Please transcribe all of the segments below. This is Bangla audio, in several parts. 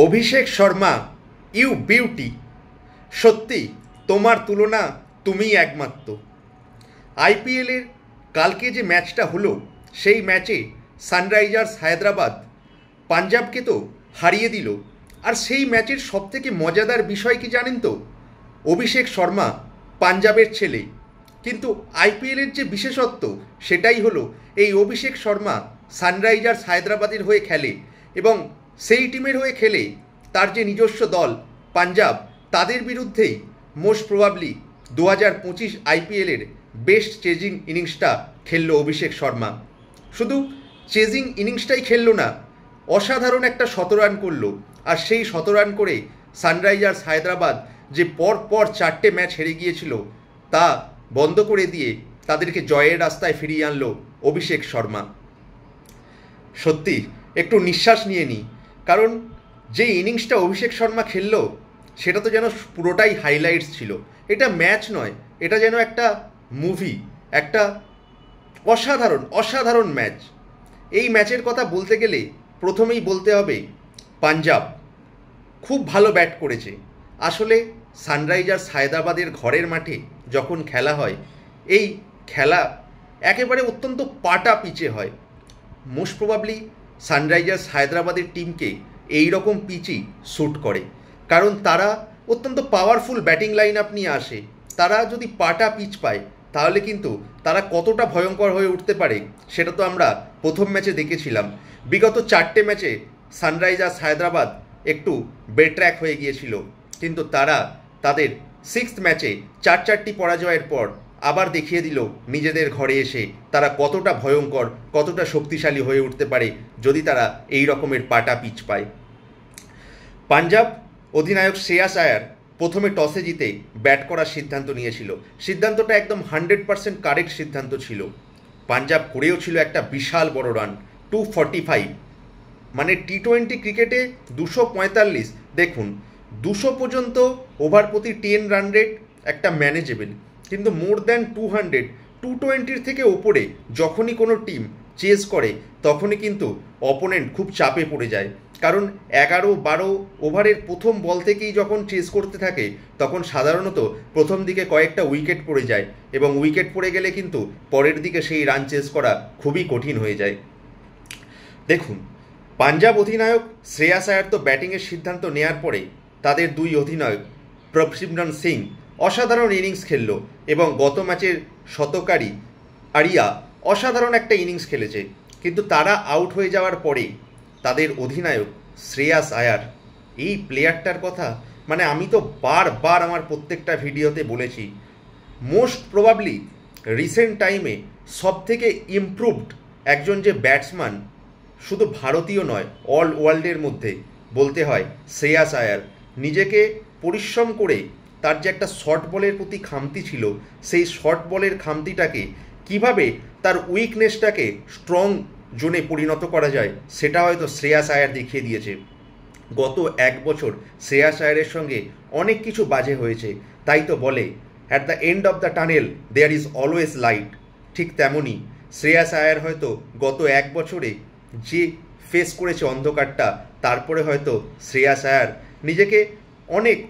Abhishek Sharma, you beauty. সত্যি তোমার তুলনা তুমিই একমাত্র। আইপিএলের কালকে যে ম্যাচটা হলো, সেই ম্যাচে সানরাইজার্স হায়দ্রাবাদ পাঞ্জাবকে তো হারিয়ে দিল। আর সেই ম্যাচের সবথেকে মজাদার বিষয় কি জানেন তো? অভিষেক শর্মা পাঞ্জাবের ছেলে, কিন্তু আইপিএলের যে বিশেষত্ব সেটাই হলো এই অভিষেক শর্মা সানরাইজার্স হায়দ্রাবাদের হয়ে খেলে এবং সেই টিমের হয়ে খেলে তার যে নিজস্ব দল পাঞ্জাব, তাদের বিরুদ্ধেই মোস্ট প্রবাবলি 2025 আইপিএলের বেস্ট চেজিং ইনিংসটা খেললো অভিষেক শর্মা। শুধু চেজিং ইনিংসটাই খেললো না, অসাধারণ একটা 100 রান করলো। আর সেই 100 রান করে সানরাইজার্স হায়দ্রাবাদ যে পর 4টে ম্যাচ হেরে গিয়েছিল তা বন্ধ করে দিয়ে তাদেরকে জয়ের রাস্তায় ফিরিয়ে আনলো অভিষেক শর্মা। সত্যি একটু নিঃশ্বাস নিয়ে নিই, কারণ যে ইনিংসটা অভিষেক শর্মা খেললো সেটা তো যেন পুরোটাই হাইলাইটস ছিল। এটা ম্যাচ নয়, এটা যেন একটা মুভি, একটা অসাধারণ ম্যাচ। এই ম্যাচের কথা বলতে গেলে প্রথমেই বলতে হবে পাঞ্জাব খুব ভালো ব্যাট করেছে। আসলে সানরাইজার্স হায়দ্রাবাদের ঘরের মাঠে যখন খেলা হয়, এই খেলা একেবারে অত্যন্ত পাটা পিচে হয়। মোস্ট প্রবাবলি সানরাইজার্স হায়দ্রাবাদের টিমকে এই রকম পিচই স্যুট করে, কারণ তারা অত্যন্ত পাওয়ারফুল ব্যাটিং লাইন আপ নিয়ে আসে। তারা যদি পাটা পিচ পায় তাহলে কিন্তু তারা কতটা ভয়ঙ্কর হয়ে উঠতে পারে সেটা তো আমরা প্রথম ম্যাচে দেখেছিলাম। বিগত 4টে ম্যাচে সানরাইজার্স হায়দ্রাবাদ একটু বেট্র্যাক হয়ে গিয়েছিল, কিন্তু তারা তাদের 6th ম্যাচে 4টি পরাজয়ের পর আবার দেখিয়ে দিল নিজেদের ঘরে এসে তারা কতটা ভয়ঙ্কর, কতটা শক্তিশালী হয়ে উঠতে পারে যদি তারা এই রকমের পাটা পিচ পায়। পাঞ্জাব অধিনায়ক শ্রেয়াস আয়ার প্রথমে টসে জিতে ব্যাট করার সিদ্ধান্ত নিয়েছিল। সিদ্ধান্তটা একদম 100% কারেক্ট সিদ্ধান্ত ছিল। পাঞ্জাব করেও ছিল একটা বিশাল বড় রান, 245। মানে টি20 ক্রিকেটে 245, দেখুন 200 পর্যন্ত ওভার প্রতি 10 রান রেট একটা ম্যানেজেবল, কিন্তু মোর দ্যান 200, 220 থেকে ওপরে যখনই কোনো টিম চেজ করে তখনই কিন্তু অপোনেন্ট খুব চাপে পড়ে যায়। কারণ 11-12 ওভারের প্রথম বল থেকেই যখন চেজ করতে থাকে তখন সাধারণত প্রথম দিকে কয়েকটা উইকেট পড়ে যায়, এবং উইকেট পড়ে গেলে কিন্তু পরের দিকে সেই রান চেজ করা খুবই কঠিন হয়ে যায়। দেখুন, পাঞ্জাব অধিনায়ক শ্রেয়াস আয়ার তো ব্যাটিংয়ের সিদ্ধান্ত নেওয়ার পরে তাদের দুই অধিনায়ক প্রভসিমরন সিং অসাধারণ ইনিংস খেলল, এবং গত ম্যাচের শতকারী আরিয়া অসাধারণ একটা ইনিংস খেলেছে। কিন্তু তারা আউট হয়ে যাওয়ার পরে তাদের অধিনায়ক শ্রেয়াস আয়ার, এই প্লেয়ারটার কথা মানে আমি তো বারবার আমার প্রত্যেকটা ভিডিওতে বলেছি, মোস্ট প্রবাবলি রিসেন্ট টাইমে সবথেকে ইমপ্রুভড একজন যে ব্যাটসম্যান, শুধু ভারতীয় নয় অল ওয়ার্ল্ডের মধ্যে বলতে হয় শ্রেয়াস আয়ার। নিজেকে পরিশ্রম করে তার যে একটা শর্ট বলের প্রতি খামতি ছিল, সেই শর্ট বলের খামতিটাকে কিভাবে তার উইকনেসটাকে স্ট্রং জোনে পরিণত করা যায় সেটা হয়তো শ্রেয়াস আয়ার দেখিয়ে দিয়েছে। গত 1 বছর শ্রেয়াস আয়ারের সঙ্গে অনেক কিছু বাজে হয়েছে, তাই তো বলে at the end of the tunnel there is always light. ঠিক তেমনই শ্রেয়াস আয়ার হয়তো গত 1 বছরে যে ফেস করেছে অন্ধকারটা, তারপরে হয়তো শ্রেয়াস আয়ার নিজেকে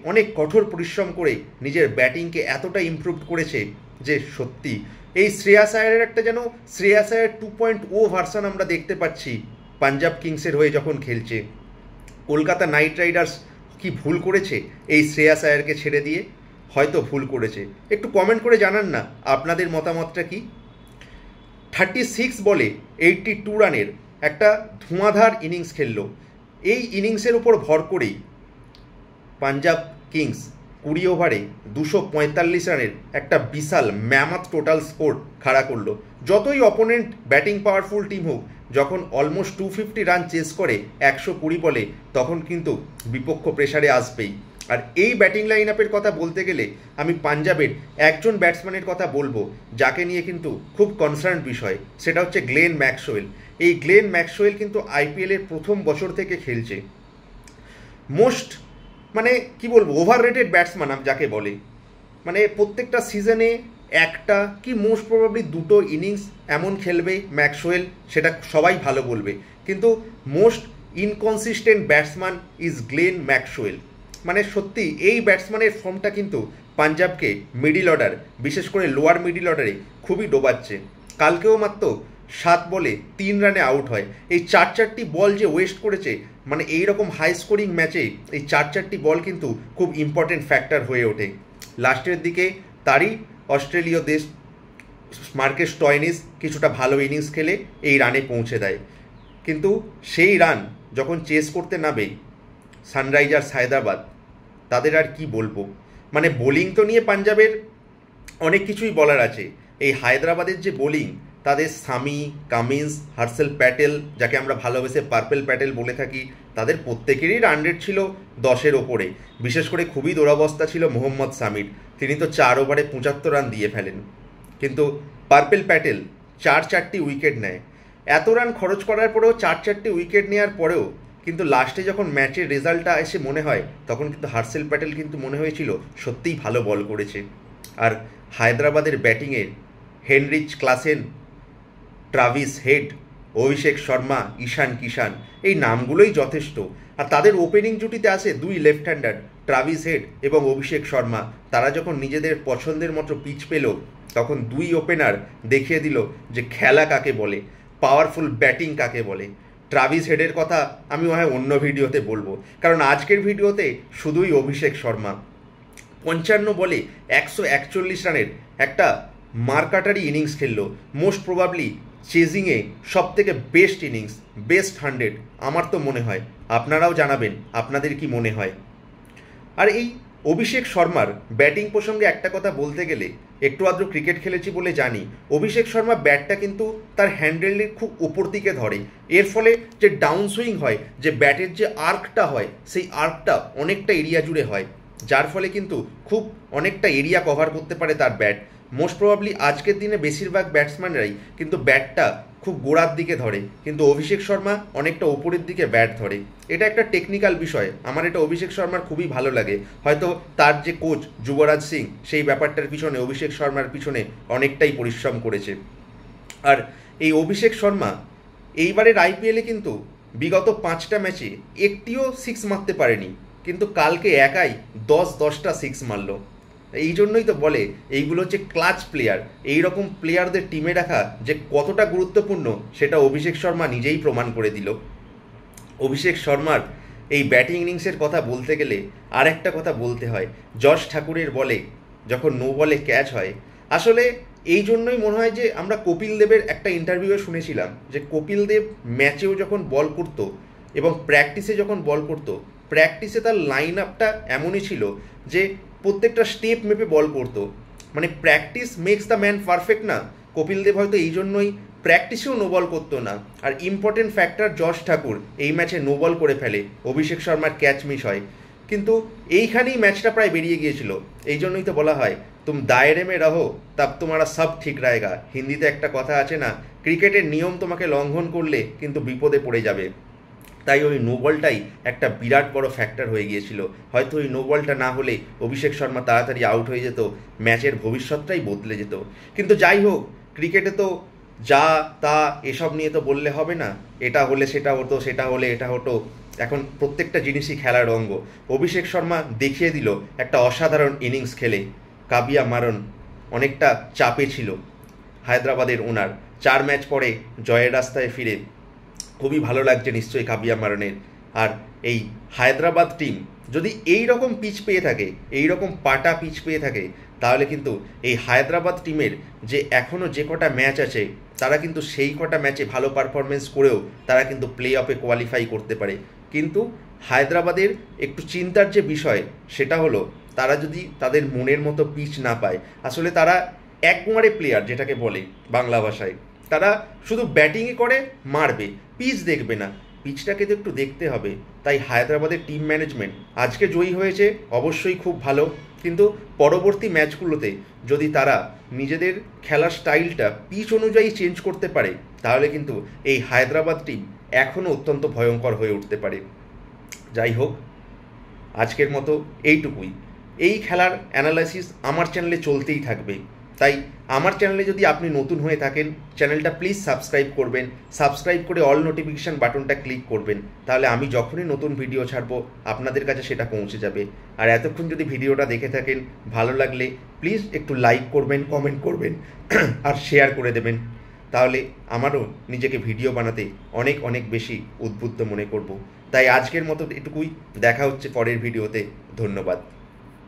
অনেক কঠোর পরিশ্রম করে নিজের ব্যাটিংকে এতটা ইমপ্রুভ করেছে যে সত্যি এই শ্রেয়াস আয়ারের একটা যেন শ্রেয়াস আয়ার 2.0 ভার্সন আমরা দেখতে পাচ্ছি পাঞ্জাব কিংসের হয়ে যখন খেলছে। কলকাতা নাইট রাইডার্স কি ভুল করেছে এই শ্রেয়াস আয়ারকে ছেড়ে দিয়ে? হয়তো ভুল করেছে। একটু কমেন্ট করে জানান না আপনাদের মতামতটা কি। 36 বলে 82 রানের একটা ধোঁয়াধার ইনিংস খেললো। এই ইনিংসের উপর ভর করেই পাঞ্জাব কিংস 20 ওভারে 245 রানের একটা বিশাল ম্যামথ টোটাল স্কোর খাড়া করলো। যতই অপোনেন্ট ব্যাটিং পাওয়ারফুল টিম হোক, যখন অলমোস্ট 250 রান চেস করে 120 বলে, তখন কিন্তু বিপক্ষ প্রেসারে আসবেই। আর এই ব্যাটিং লাইন আপের কথা বলতে গেলে আমি পাঞ্জাবের একজন ব্যাটসম্যানের কথা বলবো যাকে নিয়ে কিন্তু খুব কনসার্ন বিষয়, সেটা হচ্ছে গ্লেন ম্যাক্সওয়েল। এই গ্লেন ম্যাক্সওয়েল কিন্তু আইপিএলের প্রথম বছর থেকে খেলছে। মোস্ট মানে কি বলবো, ওভার রেটেড ব্যাটসম্যান যাকে বলে। মানে প্রত্যেকটা সিজনে একটা কি মোস্ট প্রবাবলি 2টো ইনিংস এমন খেলবে ম্যাক্সওয়েল, সেটা সবাই ভালো বলবে। কিন্তু most inconsistent batsman is Glenn Maxwell. মানে সত্যি এই ব্যাটসম্যানের ফর্মটা কিন্তু পাঞ্জাবকে মিডিল অর্ডার, বিশেষ করে লোয়ার মিডিল অর্ডারে খুবই ডোবাচ্ছে। কালকেও মাত্র 7 বলে 3 রানে আউট হয়। এই 4-4টি বল যে ওয়েস্ট করেছে, মানে এই রকম হাই স্কোরিং ম্যাচে এই 4-4টি বল কিন্তু খুব ইম্পর্টেন্ট ফ্যাক্টর হয়ে ওঠে। লাস্টের দিকে তারই অস্ট্রেলীয় দেশ মার্কেস স্টয়নিস কিছুটা ভালো ইনিংস খেলে এই রানে পৌঁছে দেয়। কিন্তু সেই রান যখন চেস করতে নামে সানরাইজার্স হায়দ্রাবাদ, তাদের আর কি বলবো। মানে বোলিং তো নিয়ে পাঞ্জাবের অনেক কিছুই বলার আছে। এই হায়দ্রাবাদের যে বোলিং, তাদের সামি, কামিন্স, হার্ষেল প্যাটেল, যাকে আমরা ভালোবেসে পার্পেল প্যাটেল বলে থাকি, তাদের প্রত্যেকেরই রান রেট ছিল 10-এর ওপরে। বিশেষ করে খুবই দুরবস্থা ছিল মোহাম্মদ সামির, তিনি তো 4 ওভারে 75 রান দিয়ে ফেলেন। কিন্তু পার্পেল প্যাটেল 4-4টি উইকেট নেয়। এত রান খরচ করার পরেও 4-4টি উইকেট নেওয়ার পরেও কিন্তু লাস্টে যখন ম্যাচের রেজাল্টটা এসে মনে হয়, তখন কিন্তু হার্ষেল প্যাটেল কিন্তু মনে হয়েছিল সত্যিই ভালো বল করেছে। আর হায়দ্রাবাদের ব্যাটিংয়ের Heinrich Klaasen, Travis head, Abhishek Sharma, ঈশান কিষান, এই নামগুলোই যথেষ্ট। আর তাদের ওপেনিং জুটিতে আছে 2 লেফট হ্যান্ডার, ট্রাভিস হেড এবং অভিষেক শর্মা। তারা যখন নিজেদের পছন্দের মতো পিচ পেল, তখন 2 ওপেনার দেখিয়ে দিল যে খেলা কাকে বলে, পাওয়ারফুল ব্যাটিং কাকে বলে। ট্রাভিস হেডের কথা আমি অন্য ভিডিওতে বলবো, কারণ আজকের ভিডিওতে শুধুই অভিষেক শর্মা 55 বলে 141 রানের একটা মারকাটারি ইনিংস খেললো। মোস্ট প্রবাবলি চেজিংয়ে সব থেকে বেস্ট ইনিংস, বেস্ট 100 আমার তো মনে হয়। আপনারাও জানাবেন আপনাদের কি মনে হয়। আর এই অভিষেক শর্মার ব্যাটিং প্রসঙ্গে একটা কথা বলতে গেলে, একটু আধটু ক্রিকেট খেলেছি বলে জানি, অভিষেক শর্মা ব্যাটটা কিন্তু তার হ্যান্ডেলের খুব উপর দিকে ধরে। এর ফলে যে ডাউন সুইং হয়, যে ব্যাটের যে আর্কটা হয়, সেই আর্কটা অনেকটা এরিয়া জুড়ে হয়, যার ফলে কিন্তু খুব অনেকটা এরিয়া কভার করতে পারে তার ব্যাট। মোস্ট প্রবাবলি আজকের দিনে বেশিরভাগ ব্যাটসম্যানরাই কিন্তু ব্যাটটা খুব গোড়ার দিকে ধরে, কিন্তু অভিষেক শর্মা অনেকটা ওপরের দিকে ব্যাট ধরে। এটা একটা টেকনিক্যাল বিষয়, আমার এটা অভিষেক শর্মার খুবই ভালো লাগে। হয়তো তার যে কোচ যুবরাজ সিং, সেই ব্যাপারটার পিছনে অভিষেক শর্মার পিছনে অনেকটাই পরিশ্রম করেছে। আর এই অভিষেক শর্মা এইবারের আইপিএলে কিন্তু বিগত 5টা ম্যাচে একটিও 6 মারতে পারেনি, কিন্তু কালকে একাই 10-10টা 6 মারল। এই জন্যই তো বলে এইগুলো হচ্ছে ক্লাচ প্লেয়ার। এই রকম প্লেয়ারদের টিমে রাখা যে কতটা গুরুত্বপূর্ণ, সেটা অভিষেক শর্মা নিজেই প্রমাণ করে দিল। অভিষেক শর্মার এই ব্যাটিং ইনিংসের কথা বলতে গেলে আর একটা কথা বলতে হয়। যশ ঠাকুরের বলে যখন নো বলে ক্যাচ হয়, আসলে এই জন্যই মনে হয় যে আমরা কপিল দেবের একটা ইন্টারভিউয়ে শুনেছিলাম যে কপিল দেব ম্যাচেও যখন বল করতো এবং প্র্যাকটিসে যখন বল করতো, প্র্যাকটিসে তার লাইন আপটা এমনই ছিল যে প্রত্যেকটা স্টেপ মেপে বল করতো। মানে practice makes the man perfect না, কপিল দেব হয়তো এই জন্যই প্র্যাকটিসেও নো বল করতো না। আর ইম্পর্টেন্ট ফ্যাক্টর যশ ঠাকুর এই ম্যাচে নো বল করে ফেলে, অভিষেক শর্মার ক্যাচ মিস হয়। কিন্তু এইখানেই ম্যাচটা প্রায় বেরিয়ে গিয়েছিল। এই জন্যই তো বলা হয় তুম দায়রে মে রহো তব তোমারা সব ঠিক রায়গা। হিন্দিতে একটা কথা আছে না, ক্রিকেটের নিয়ম তোমাকে লঙ্ঘন করলে কিন্তু বিপদে পড়ে যাবে। তাই ওই নো বলটাই একটা বিরাট বড় ফ্যাক্টর হয়ে গিয়েছিল। হয়তো ওই নো বলটা না হলে অভিষেক শর্মা তাড়াতাড়ি আউট হয়ে যেত, ম্যাচের ভবিষ্যৎটাই বদলে যেত। কিন্তু যাই হোক, ক্রিকেটে তো যা তা এসব নিয়ে তো বললে হবে না, এটা হলে সেটা হতো, সেটা হলে এটা হতো। এখন প্রত্যেকটা জিনিসই খেলার অঙ্গ। অভিষেক শর্মা দেখিয়ে দিল একটা অসাধারণ ইনিংস খেলে। কাবিয়া মারন অনেকটা চাপে ছিল হায়দ্রাবাদের ওনার, 4 ম্যাচ পরে জয়ের রাস্তায় ফিরে খুবই ভালো লাগছে নিশ্চয়ই কাবিয়া মারনের। আর এই হায়দ্রাবাদ টিম যদি এই রকম পিচ পেয়ে থাকে, এই রকম পাটা পিচ পেয়ে থাকে, তাহলে কিন্তু এই হায়দ্রাবাদ টিমের যে এখনও যে কটা ম্যাচ আছে, তারা কিন্তু সেই কটা ম্যাচে ভালো পারফরমেন্স করেও তারা কিন্তু প্লে অফে কোয়ালিফাই করতে পারে। কিন্তু হায়দ্রাবাদের একটু চিন্তার যে বিষয়, সেটা হলো তারা যদি তাদের মনের মতো পিচ না পায়। আসলে তারা একমারে প্লেয়ার, যেটাকে বলে বাংলা ভাষায়, তারা শুধু ব্যাটিংই করে, মারবে, পিচ দেখবে না। পিচটাকে তো একটু দেখতে হবে। তাই হায়দ্রাবাদের টিম ম্যানেজমেন্ট আজকে জয়ী হয়েছে, অবশ্যই খুব ভালো, কিন্তু পরবর্তী ম্যাচগুলোতে যদি তারা নিজেদের খেলার স্টাইলটা পিচ অনুযায়ী চেঞ্জ করতে পারে, তাহলে কিন্তু এই হায়দ্রাবাদ টিম এখনও অত্যন্ত ভয়ঙ্কর হয়ে উঠতে পারে। যাই হোক, আজকের মতো এইটুকুই। এই খেলার অ্যানালাইসিস আমার চ্যানেলে চলতেই থাকবে। তাই আমার চ্যানেলে যদি আপনি নতুন হয়ে থাকেন, চ্যানেলটা প্লিজ সাবস্ক্রাইব করবেন, সাবস্ক্রাইব করে অল নোটিফিকেশান বাটনটা ক্লিক করবেন, তাহলে আমি যখনই নতুন ভিডিও ছাড়বো আপনাদের কাছে সেটা পৌঁছে যাবে। আর এতক্ষণ যদি ভিডিওটা দেখে থাকেন, ভালো লাগলে প্লিজ একটু লাইক করবেন, কমেন্ট করবেন আর শেয়ার করে দেবেন, তাহলে আমারও নিজেকে ভিডিও বানাতে অনেক অনেক বেশি উদ্বুদ্ধ মনে করব। তাই আজকের মতো এটুকুই, দেখা হচ্ছে পরের ভিডিওতে। ধন্যবাদ।